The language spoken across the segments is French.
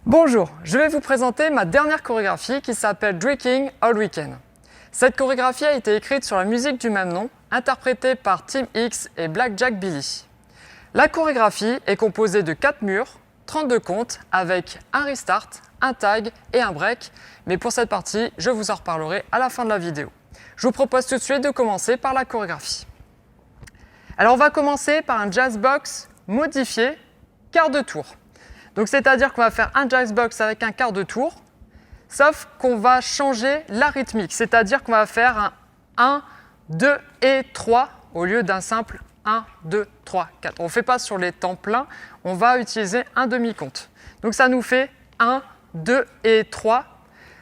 Bonjour, je vais vous présenter ma dernière chorégraphie qui s'appelle Drinking All Weekend. Cette chorégraphie a été écrite sur la musique du même nom, interprétée par Team X et Black Jack Billy. La chorégraphie est composée de 4 murs, 32 comptes avec un restart, un tag et un break, mais pour cette partie, je vous en reparlerai à la fin de la vidéo. Je vous propose tout de suite de commencer par la chorégraphie. Alors on va commencer par un jazz box modifié, quart de tour. Donc c'est-à-dire qu'on va faire un jazz box avec un quart de tour, sauf qu'on va changer la rythmique, c'est-à-dire qu'on va faire un 1, 2 et 3 au lieu d'un simple 1, 2, 3, 4. On ne fait pas sur les temps pleins, on va utiliser un demi-compte. Donc ça nous fait 1, 2 et 3.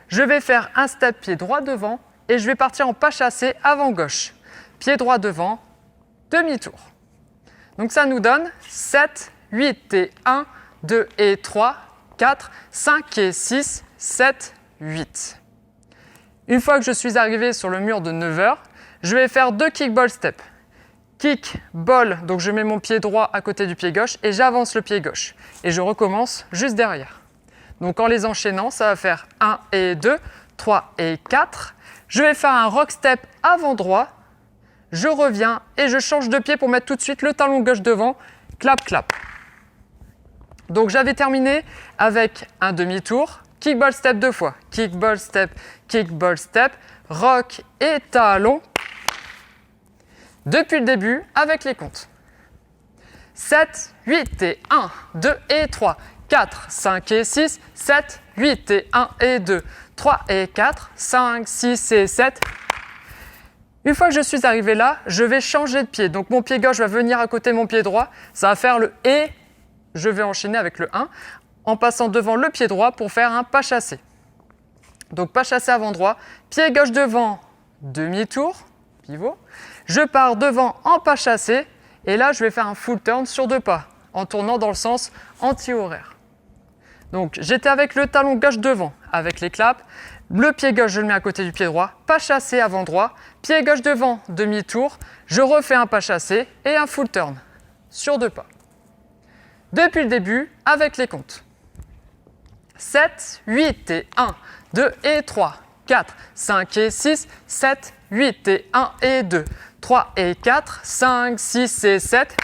Je vais faire un step pied droit devant et je vais partir en pas chassé avant gauche. Pied droit devant, demi-tour. Donc ça nous donne 7, 8 et 1, 2 et 3, 4, 5 et 6, 7, 8. Une fois que je suis arrivé sur le mur de 9 heures, je vais faire 2 kick-ball steps. Kick, ball, donc je mets mon pied droit à côté du pied gauche et j'avance le pied gauche. Et je recommence juste derrière. Donc en les enchaînant, ça va faire 1 et 2, 3 et 4. Je vais faire un rock step avant droit. Je reviens et je change de pied pour mettre tout de suite le talon gauche devant. Clap, clap. Donc j'avais terminé avec un demi-tour, kick-ball step 2 fois, kick-ball step, rock et talon. Depuis le début avec les comptes. 7, 8 et 1, 2 et 3, 4, 5 et 6, 7, 8 et 1 et 2, 3 et 4, 5, 6 et 7. Une fois que je suis arrivé là, je vais changer de pied. Donc mon pied gauche va venir à côté de mon pied droit, ça va faire le et. Je vais enchaîner avec le 1 en passant devant le pied droit pour faire un pas chassé. Donc pas chassé avant droit, pied gauche devant, demi-tour, pivot. Je pars devant en pas chassé et là je vais faire un full turn sur 2 pas en tournant dans le sens anti-horaire. Donc j'étais avec le talon gauche devant avec les claps, le pied gauche je le mets à côté du pied droit, pas chassé avant droit, pied gauche devant, demi-tour, je refais un pas chassé et un full turn sur 2 pas. Depuis le début, avec les comptes. 7, 8 et 1, 2 et 3, 4, 5 et 6, 7, 8 et 1 et 2, 3 et 4, 5, 6 et 7,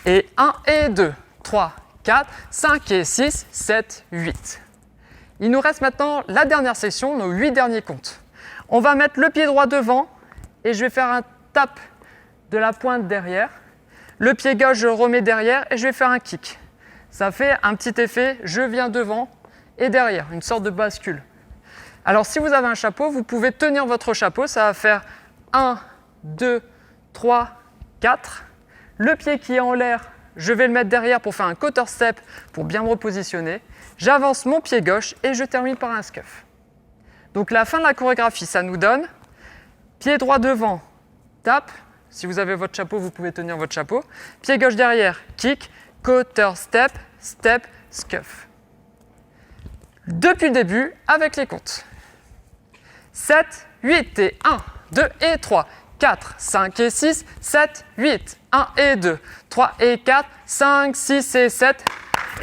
et 1 et 2, 3, 4, 5 et 6, 7, 8. Il nous reste maintenant la dernière section, nos 8 derniers comptes. On va mettre le pied droit devant et je vais faire un tap de la pointe derrière. Le pied gauche, je le remets derrière et je vais faire un kick. Ça fait un petit effet, je viens devant et derrière, une sorte de bascule. Alors si vous avez un chapeau, vous pouvez tenir votre chapeau, ça va faire 1, 2, 3, 4. Le pied qui est en l'air, je vais le mettre derrière pour faire un quarter step pour bien me repositionner. J'avance mon pied gauche et je termine par un scuff. Donc la fin de la chorégraphie, ça nous donne pied droit devant, tap. Si vous avez votre chapeau, vous pouvez tenir votre chapeau. Pied gauche derrière, kick. Quarter step, step, scuff. Depuis le début, avec les comptes. 7, 8 et 1, 2 et 3, 4, 5 et 6, 7, 8, 1 et 2, 3 et 4, 5, 6 et 7,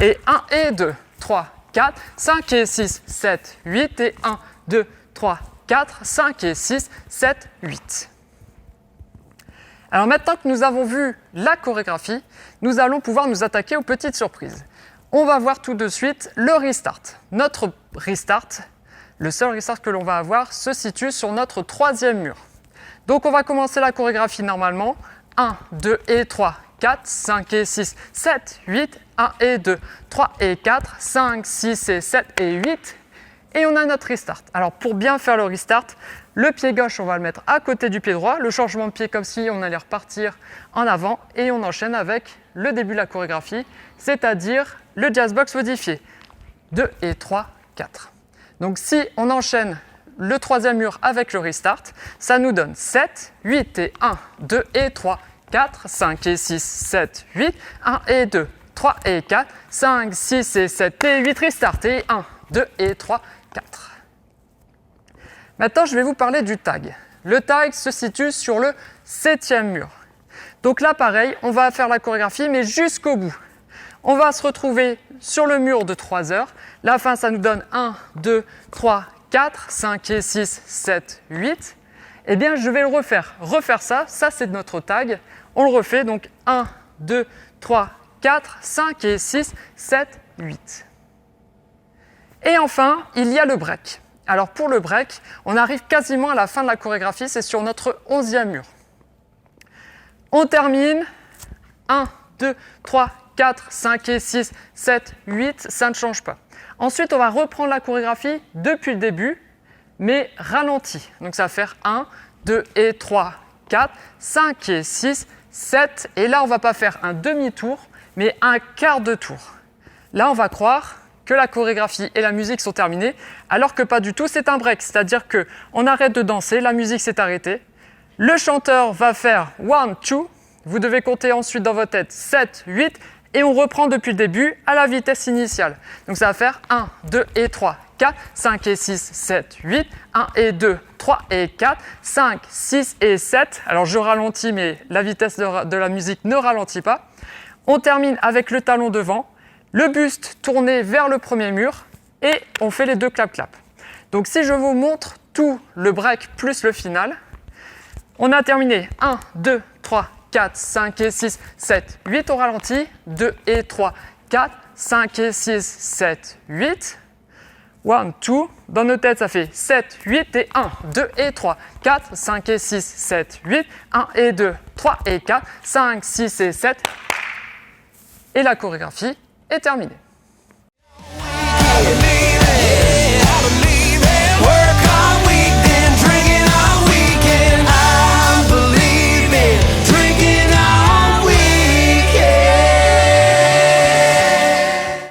et 1 et 2, 3, 4, 5 et 6, 7, 8 et 1, 2, 3, 4, 5 et 6, 7, 8. Alors maintenant que nous avons vu la chorégraphie, nous allons pouvoir nous attaquer aux petites surprises. On va voir tout de suite le restart. Notre restart, le seul restart que l'on va avoir, se situe sur notre 3e mur. Donc on va commencer la chorégraphie normalement. 1, 2 et 3, 4, 5 et 6, 7, 8, 1 et 2, 3 et 4, 5, 6 et 7 et 8. Et on a notre restart. Alors pour bien faire le restart, le pied gauche, on va le mettre à côté du pied droit. Le changement de pied comme si on allait repartir en avant. Et on enchaîne avec le début de la chorégraphie, c'est-à-dire le jazz box modifié. 2 et 3, 4. Donc si on enchaîne le 3e mur avec le restart, ça nous donne 7, 8 et 1, 2 et 3, 4, 5 et 6, 7, 8, 1 et 2, 3 et 4, 5, 6 et 7 et 8, restart. Et 1, 2 et 3, 4. Maintenant, je vais vous parler du tag. Le tag se situe sur le 7e mur. Donc là, pareil, on va faire la chorégraphie, mais jusqu'au bout. On va se retrouver sur le mur de 3 heures. La fin, ça nous donne 1, 2, 3, 4, 5 et 6, 7, 8. Eh bien, je vais le refaire. Refaire ça, c'est notre tag. On le refait, donc 1, 2, 3, 4, 5 et 6, 7, 8. Et enfin, il y a le break. Alors pour le break, on arrive quasiment à la fin de la chorégraphie, c'est sur notre 11e mur. On termine 1, 2, 3, 4, 5 et 6, 7, 8, ça ne change pas. Ensuite, on va reprendre la chorégraphie depuis le début, mais ralenti. Donc ça va faire 1, 2 et 3, 4, 5 et 6, 7. Et là, on ne va pas faire un demi-tour, mais un quart de tour. Là, on va croire que la chorégraphie et la musique sont terminées, alors que pas du tout, c'est un break. C'est-à-dire qu'on arrête de danser, la musique s'est arrêtée. Le chanteur va faire 1, 2. Vous devez compter ensuite dans votre tête 7, 8. Et on reprend depuis le début à la vitesse initiale. Donc ça va faire 1, 2 et 3, 4, 5 et 6, 7, 8, 1 et 2, 3 et 4, 5, 6 et 7. Alors je ralentis, mais la vitesse de la musique ne ralentit pas. On termine avec le talon devant, le buste tourné vers le premier mur et on fait les deux clap-clap. Donc si je vous montre tout le break plus le final, on a terminé 1, 2, 3, 4, 5 et 6, 7, 8 au ralenti, 2 et 3, 4, 5 et 6, 7, 8. 1, 2, dans nos têtes ça fait 7, 8 et 1, 2 et 3, 4, 5 et 6, 7, 8, 1 et 2, 3 et 4, 5, 6 et 7. Et la chorégraphie est terminée.